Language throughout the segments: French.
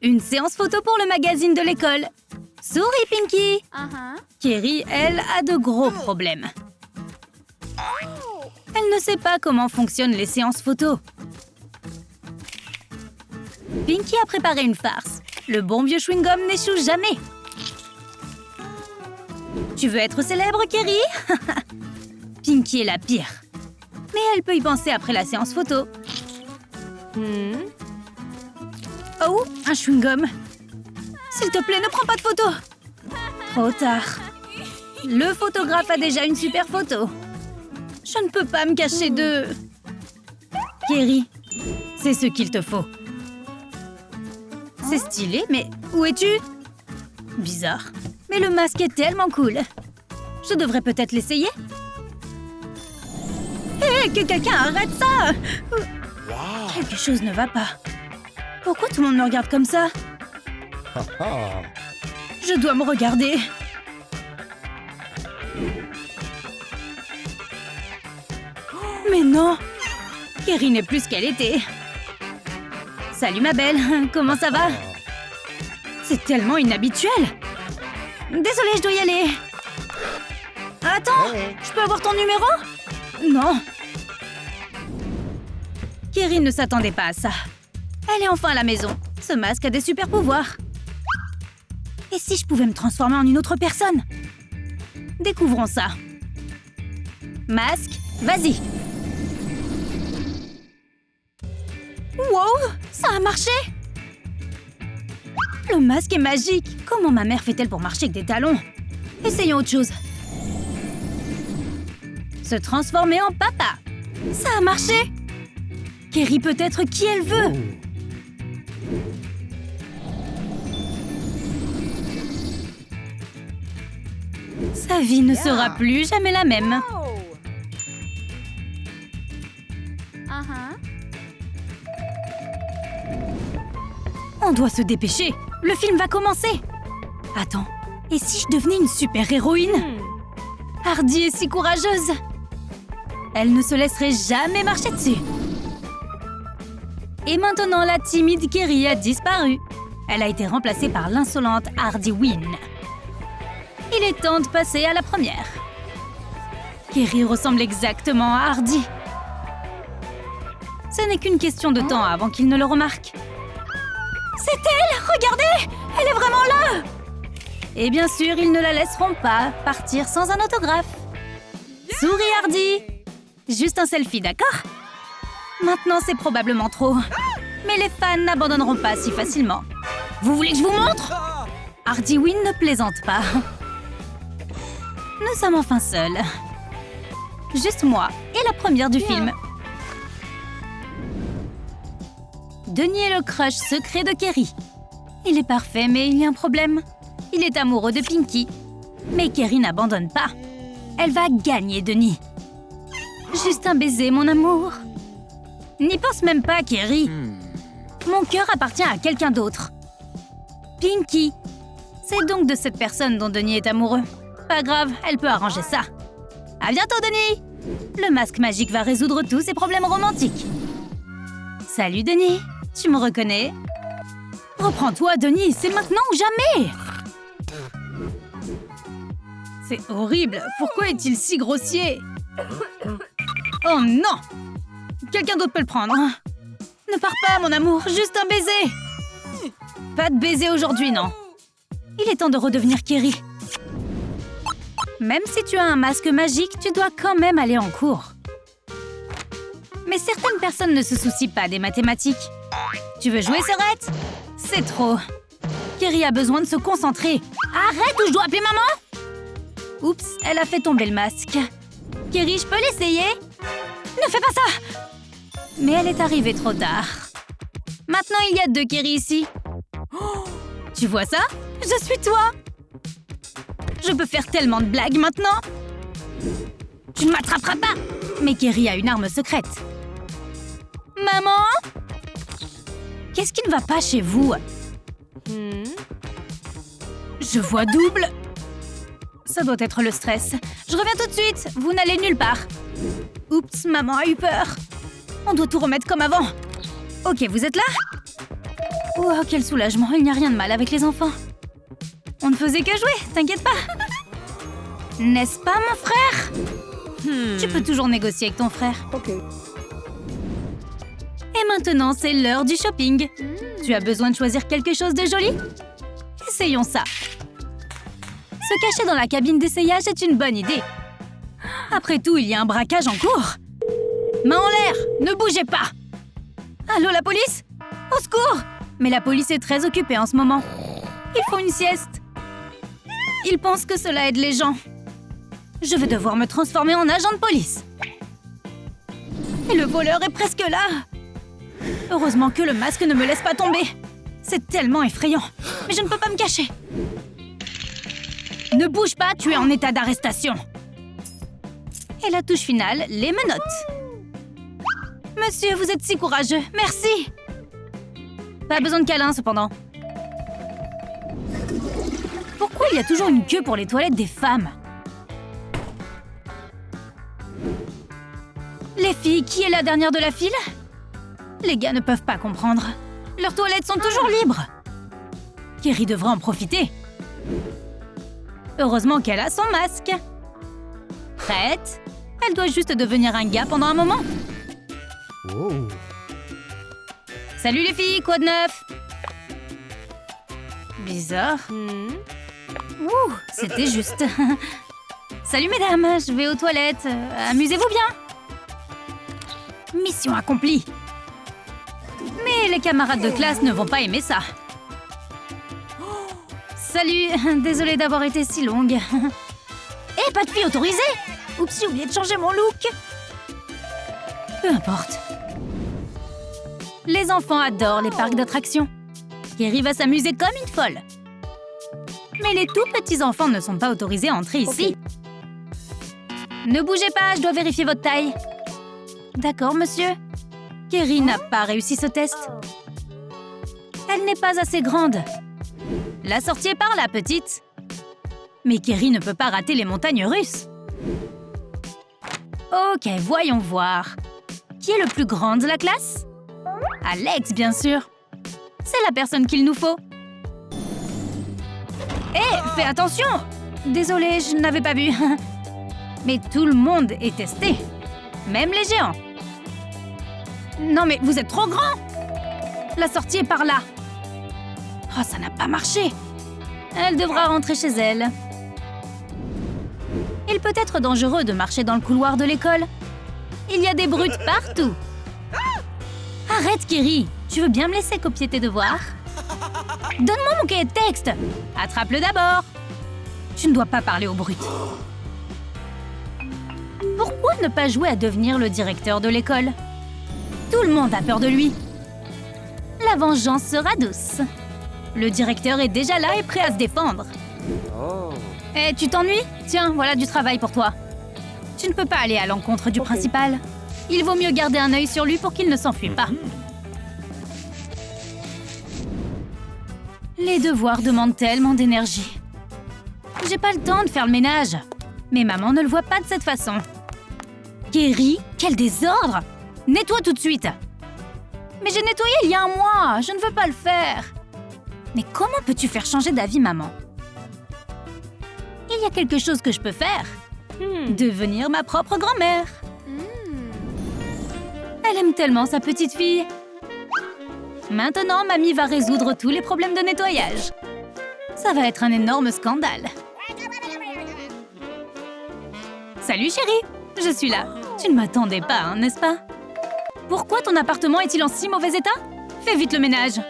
Une séance photo pour le magazine de l'école. Souris, Pinky. Kerry, elle, a de gros problèmes. Elle ne sait pas comment fonctionnent les séances photos. Pinky a préparé une farce. Le bon vieux chewing-gum n'échoue jamais. Tu veux être célèbre, Kerry? Pinky est la pire. Mais elle peut y penser après la séance photo. Oh, un chewing-gum. S'il te plaît, ne prends pas de photo. Trop tard. Le photographe a déjà une super photo. Je ne peux pas me cacher de... Kerry, c'est ce qu'il te faut. C'est stylé, mais où es-tu? Bizarre. Mais le masque est tellement cool. Je devrais peut-être l'essayer. Hé, que quelqu'un arrête ça! Quelque chose ne va pas. Pourquoi tout le monde me regarde comme ça? Je dois me regarder. Mais non! Kerry n'est plus ce qu'elle était. Salut ma belle, comment ça va? C'est tellement inhabituel. Désolée, je dois y aller. Attends, je peux avoir ton numéro? Non. Kerry ne s'attendait pas à ça. Elle est enfin à la maison. Ce masque a des super pouvoirs. Et si je pouvais me transformer en une autre personne? Découvrons ça. Masque, vas-y. Wow, ça a marché! Le masque est magique. Comment ma mère fait-elle pour marcher avec des talons? Essayons autre chose. Se transformer en papa. Ça a marché! Kerry peut être qui elle veut. Sa vie ne sera plus jamais la même. On doit se dépêcher. Le film va commencer. Attends, et si je devenais une super-héroïne? Hardy est si courageuse. Elle ne se laisserait jamais marcher dessus. Et maintenant, la timide Kerry a disparu. Elle a été remplacée par l'insolente Hardy Wynn. Il est temps de passer à la première. Kerry ressemble exactement à Hardy. Ce n'est qu'une question de temps avant qu'il ne le remarque. C'est elle! Regardez! Elle est vraiment là! Et bien sûr, ils ne la laisseront pas partir sans un autographe. Souris, Hardy! Juste un selfie, d'accord? Maintenant, c'est probablement trop. Mais les fans n'abandonneront pas si facilement. Vous voulez que je vous montre? Hardy Wynn ne plaisante pas. Nous sommes enfin seuls. Juste moi et la première du film. Denis est le crush secret de Kerry. Il est parfait, mais il y a un problème. Il est amoureux de Pinky. Mais Kerry n'abandonne pas. Elle va gagner Denis. Juste un baiser, mon amour. N'y pense même pas, Kerry. Mon cœur appartient à quelqu'un d'autre. Pinky. C'est donc de cette personne dont Denis est amoureux. Pas grave, elle peut arranger ça. À bientôt, Denis! Le masque magique va résoudre tous ses problèmes romantiques. Salut, Denis. Tu me reconnais? Reprends-toi, Denis. C'est maintenant ou jamais! C'est horrible. Pourquoi est-il si grossier? Oh non! Quelqu'un d'autre peut le prendre. Ne pars pas, mon amour. Juste un baiser. Pas de baiser aujourd'hui, non. Il est temps de redevenir Kerry. Même si tu as un masque magique, tu dois quand même aller en cours. Mais certaines personnes ne se soucient pas des mathématiques. Tu veux jouer, Sorette? C'est trop. Kerry a besoin de se concentrer. Arrête ou je dois appeler maman? Oups, elle a fait tomber le masque. Kerry, je peux l'essayer? Ne fais pas ça! Mais elle est arrivée trop tard. Maintenant, il y a 2 Kerry ici. Oh, tu vois ça? Je suis toi! Je peux faire tellement de blagues maintenant! Tu ne m'attraperas pas! Mais Kerry a une arme secrète. Maman? Qu'est-ce qui ne va pas chez vous? Je vois double. Ça doit être le stress. Je reviens tout de suite. Vous n'allez nulle part. Oups, maman a eu peur. On doit tout remettre comme avant. Ok, vous êtes là? Oh, quel soulagement, il n'y a rien de mal avec les enfants. On ne faisait que jouer, t'inquiète pas. N'est-ce pas, mon frère? Tu peux toujours négocier avec ton frère. Ok. Et maintenant, c'est l'heure du shopping. Tu as besoin de choisir quelque chose de joli? Essayons ça. Se cacher dans la cabine d'essayage est une bonne idée. Après tout, il y a un braquage en cours. Main en l'air, ne bougez pas. Allô, la police? Au secours! Mais la police est très occupée en ce moment. Ils font une sieste. Ils pensent que cela aide les gens. Je vais devoir me transformer en agent de police. Et le voleur est presque là. Heureusement que le masque ne me laisse pas tomber. C'est tellement effrayant. Mais je ne peux pas me cacher. Ne bouge pas, tu es en état d'arrestation. Et la touche finale, les menottes. Monsieur, vous êtes si courageux. Merci. Pas besoin de câlin, cependant. Pourquoi il y a toujours une queue pour les toilettes des femmes? Les filles, qui est la dernière de la file? Les gars ne peuvent pas comprendre. Leurs toilettes sont toujours libres. Kerry devrait en profiter. Heureusement qu'elle a son masque. Prête? Elle doit juste devenir un gars pendant un moment. Oh. Salut les filles, quoi de neuf? Bizarre. Ouh, c'était juste. Salut mesdames, je vais aux toilettes. Amusez-vous bien. Mission accomplie. Mais les camarades de classe ne vont pas aimer ça. Salut, désolée d'avoir été si longue. Eh, pas de fille autorisée! Oups, j'ai oublié de changer mon look. Peu importe. Les enfants adorent les parcs d'attractions. Kerry va s'amuser comme une folle. Mais les tout petits enfants ne sont pas autorisés à entrer ici. Ne bougez pas, je dois vérifier votre taille. D'accord, monsieur. Kerry n'a pas réussi ce test. Elle n'est pas assez grande. La sortie est par là, petite. Mais Kerry ne peut pas rater les montagnes russes. Ok, voyons voir. Qui est le plus grand de la classe? Alex, bien sûr. C'est la personne qu'il nous faut. Hé, fais attention! Désolée, je n'avais pas vu. Mais tout le monde est testé. Même les géants. Non mais vous êtes trop grand! La sortie est par là. Oh, ça n'a pas marché. Elle devra rentrer chez elle. Il peut être dangereux de marcher dans le couloir de l'école. Il y a des brutes partout. Arrête, Kerry. Tu veux bien me laisser copier tes devoirs? Donne-moi mon cahier de texte. Attrape-le d'abord. Tu ne dois pas parler aux brutes. Pourquoi ne pas jouer à devenir le directeur de l'école? Tout le monde a peur de lui. La vengeance sera douce. Le directeur est déjà là et prêt à se défendre. Oh. Eh, tu t'ennuies? Tiens, voilà du travail pour toi. Tu ne peux pas aller à l'encontre du principal. Il vaut mieux garder un œil sur lui pour qu'il ne s'enfuit pas. Les devoirs demandent tellement d'énergie. J'ai pas le temps de faire le ménage. Mais maman ne le voit pas de cette façon. Kerry, quel désordre! Nettoie tout de suite. Mais j'ai nettoyé il y a un mois. Je ne veux pas le faire. Mais comment peux-tu faire changer d'avis, maman? Il y a quelque chose que je peux faire. Devenir ma propre grand-mère. Elle aime tellement sa petite fille. Maintenant, mamie va résoudre tous les problèmes de nettoyage. Ça va être un énorme scandale. Salut chérie, je suis là. Tu ne m'attendais pas, hein, n'est-ce pas? Pourquoi ton appartement est-il en si mauvais état? Fais vite le ménage.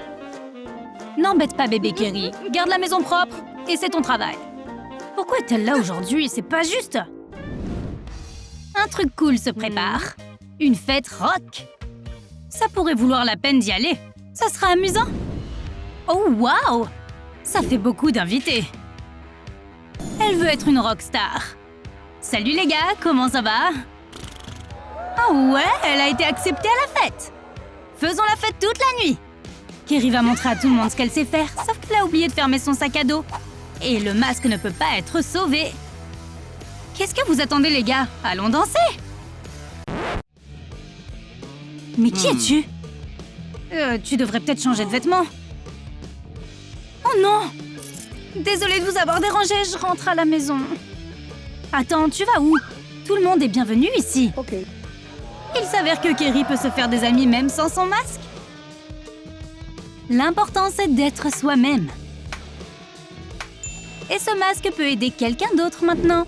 N'embête pas bébé Kerry, garde la maison propre et c'est ton travail. Pourquoi est-elle là aujourd'hui? C'est pas juste. Un truc cool se prépare. Une fête rock. Ça pourrait vouloir la peine d'y aller. Ça sera amusant. Oh waouh! Ça fait beaucoup d'invités. Elle veut être une rockstar. Salut les gars, comment ça va? Oh ouais, elle a été acceptée à la fête. Faisons la fête toute la nuit. Kerry va montrer à tout le monde ce qu'elle sait faire, sauf qu'elle a oublié de fermer son sac à dos. Et le masque ne peut pas être sauvé. Qu'est-ce que vous attendez les gars? Allons danser! Mais qui es-tu? Tu devrais peut-être changer de vêtements. Oh non! Désolée de vous avoir dérangé, je rentre à la maison. Attends, tu vas où? Tout le monde est bienvenu ici. Ok. Il s'avère que Kerry peut se faire des amis même sans son masque. L'important, c'est d'être soi-même. Et ce masque peut aider quelqu'un d'autre maintenant.